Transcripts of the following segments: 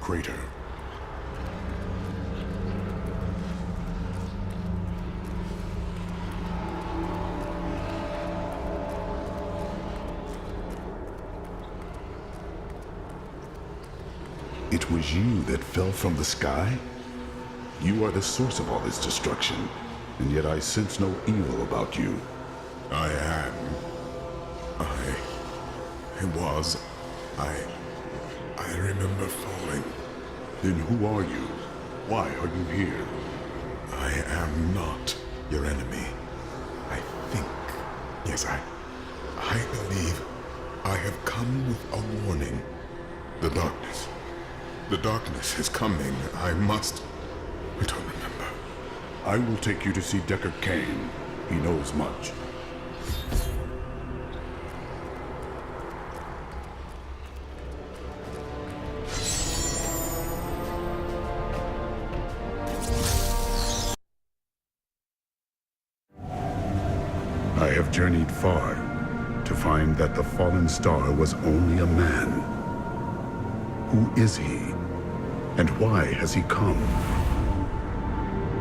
crater. It was you that fell from the sky? You are the source of all this destruction, and yet I sense no evil about you. I am. I remember falling. Then who are you? Why are you here? I am not your enemy. I think. Yes, I believe I have come with a warning. The darkness. The darkness is coming. I don't remember. I will take you to see Deckard Cain. He knows much. I have journeyed far to find that the fallen star was only a man. Who is he? And why has he come?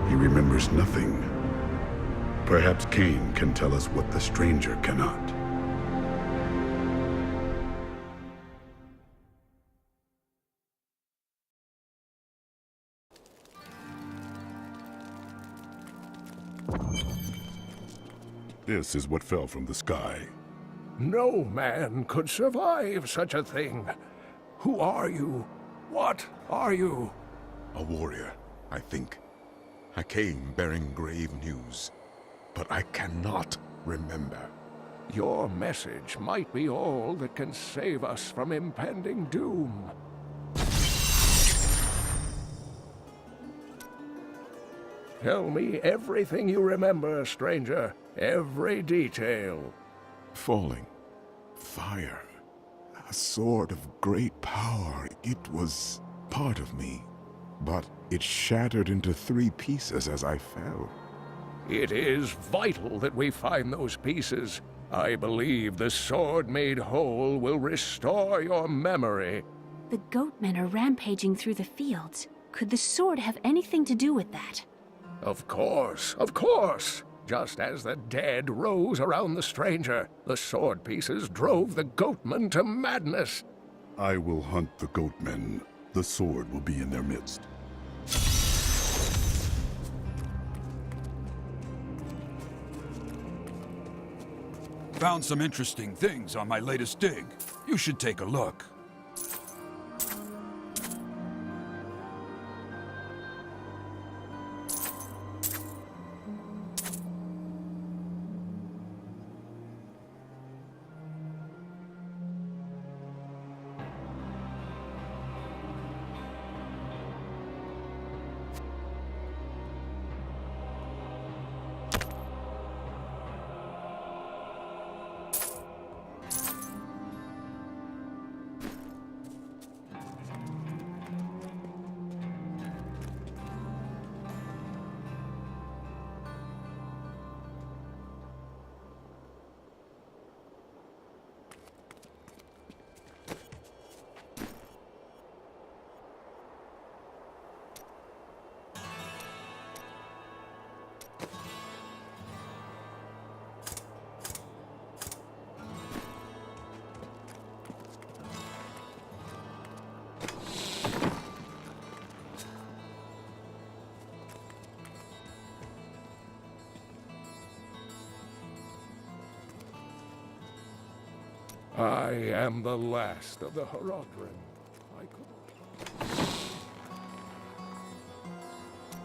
He remembers nothing. Perhaps Cain can tell us what the stranger cannot. This is what fell from the sky. No man could survive such a thing. Who are you? What are you? A warrior, I think. I came bearing grave news, but I cannot remember. Your message might be all that can save us from impending doom. Tell me everything you remember, stranger. Every detail. Falling. Fire. A sword of great power. It was part of me, but it shattered into 3 pieces as I fell. It is vital that we find those pieces. I believe the sword made whole will restore your memory. The goatmen are rampaging through the fields. Could the sword have anything to do with that? Of course, of course! Just as the dead rose around the stranger, the sword pieces drove the goatmen to madness. I will hunt the goatmen. The sword will be in their midst. Found some interesting things on my latest dig. You should take a look. I am the last of the Horodrim.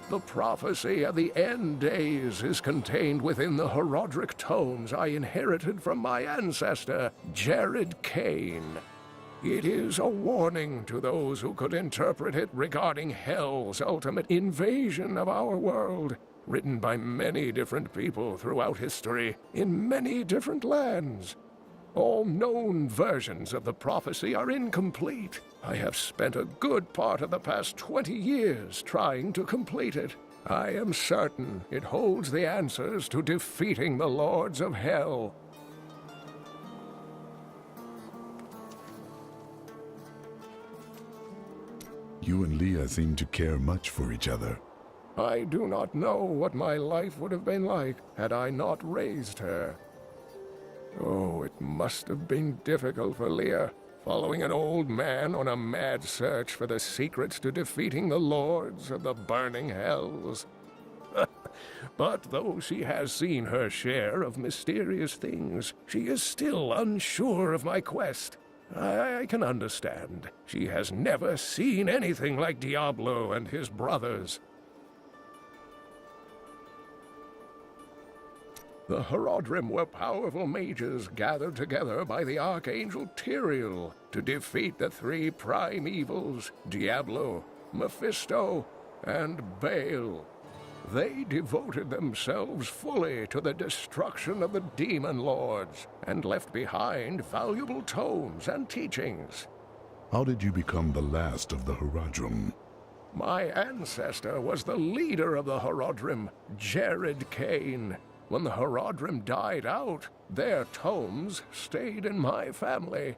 The prophecy of the end days is contained within the Horodric tomes I inherited from my ancestor, Jared Cain. It is a warning to those who could interpret it regarding Hell's ultimate invasion of our world, written by many different people throughout history, in many different lands. All known versions of the prophecy are incomplete. I have spent a good part of the past 20 years trying to complete it. I am certain it holds the answers to defeating the Lords of Hell. You and Leah seem to care much for each other. I do not know what my life would have been like had I not raised her. Oh, it must have been difficult for Leah, following an old man on a mad search for the secrets to defeating the lords of the burning hells. But though she has seen her share of mysterious things, she is still unsure of my quest. I can understand. She has never seen anything like Diablo and his brothers. The Horodrim were powerful mages gathered together by the Archangel Tyrael to defeat the three prime evils, Diablo, Mephisto, and Baal. They devoted themselves fully to the destruction of the demon lords and left behind valuable tomes and teachings. How did you become the last of the Horodrim? My ancestor was the leader of the Horodrim, Jared Kane. When the Horodrim died out, their tomes stayed in my family.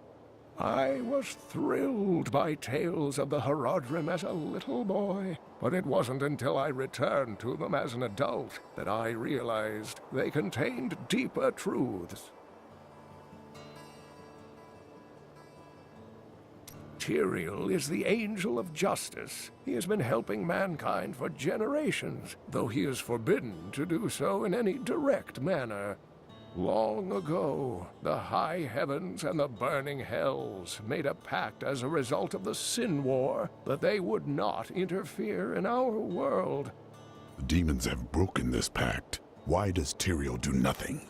I was thrilled by tales of the Horodrim as a little boy, but it wasn't until I returned to them as an adult that I realized they contained deeper truths. Tyrael is the angel of justice. He has been helping mankind for generations, though he is forbidden to do so in any direct manner. Long ago, the high heavens and the burning hells made a pact as a result of the Sin War that they would not interfere in our world. The demons have broken this pact. Why does Tyrael do nothing?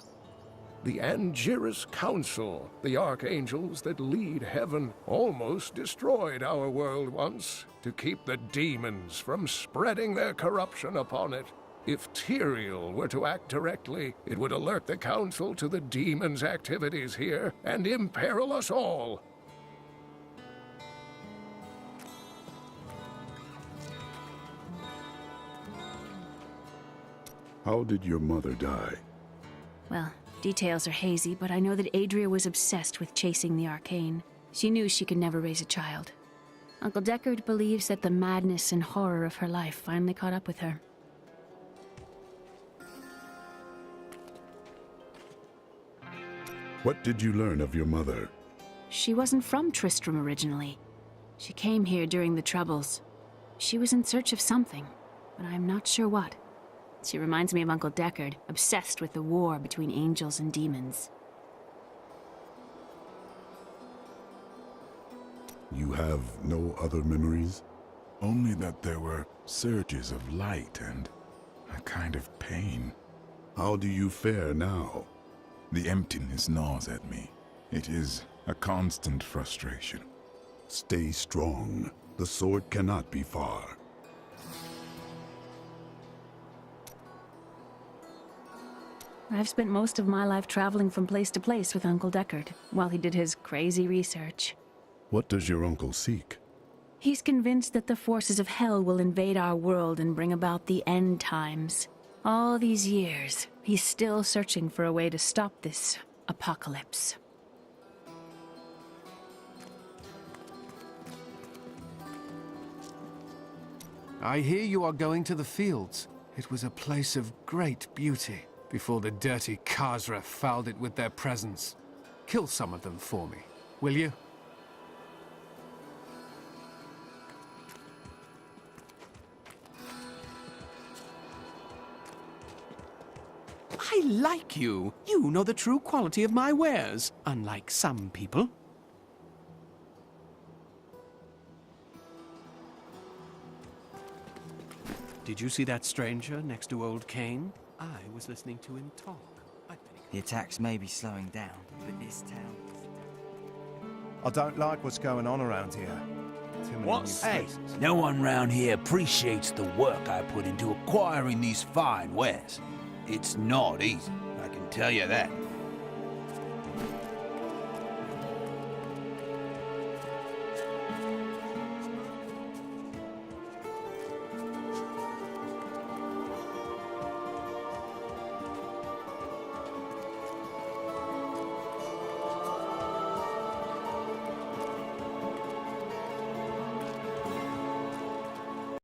The Angiris Council, the archangels that lead heaven, almost destroyed our world once to keep the demons from spreading their corruption upon it. If Tyrael were to act directly, it would alert the Council to the demons' activities here and imperil us all. How did your mother die? Well, details are hazy, but I know that Adria was obsessed with chasing the arcane. She knew she could never raise a child. Uncle Deckard believes that the madness and horror of her life finally caught up with her. What did you learn of your mother? She wasn't from Tristram originally. She came here during the Troubles. She was in search of something, but I'm not sure what. She reminds me of Uncle Deckard, obsessed with the war between angels and demons. You have no other memories? Only that there were surges of light and a kind of pain. How do you fare now? The emptiness gnaws at me. It is a constant frustration. Stay strong. The sword cannot be far. I've spent most of my life traveling from place to place with Uncle Deckard, while he did his crazy research. What does your uncle seek? He's convinced that the forces of hell will invade our world and bring about the end times. All these years, he's still searching for a way to stop this apocalypse. I hear you are going to the fields. It was a place of great beauty before the dirty Khazra fouled it with their presence. Kill some of them for me, will you? I like you. You know the true quality of my wares, unlike some people. Did you see that stranger next to old Kane? I was listening to him talk. The attacks may be slowing down, but this town... I don't like what's going on around here. Too many new faces. No one round here appreciates the work I put into acquiring these fine wares. It's not easy, I can tell you that.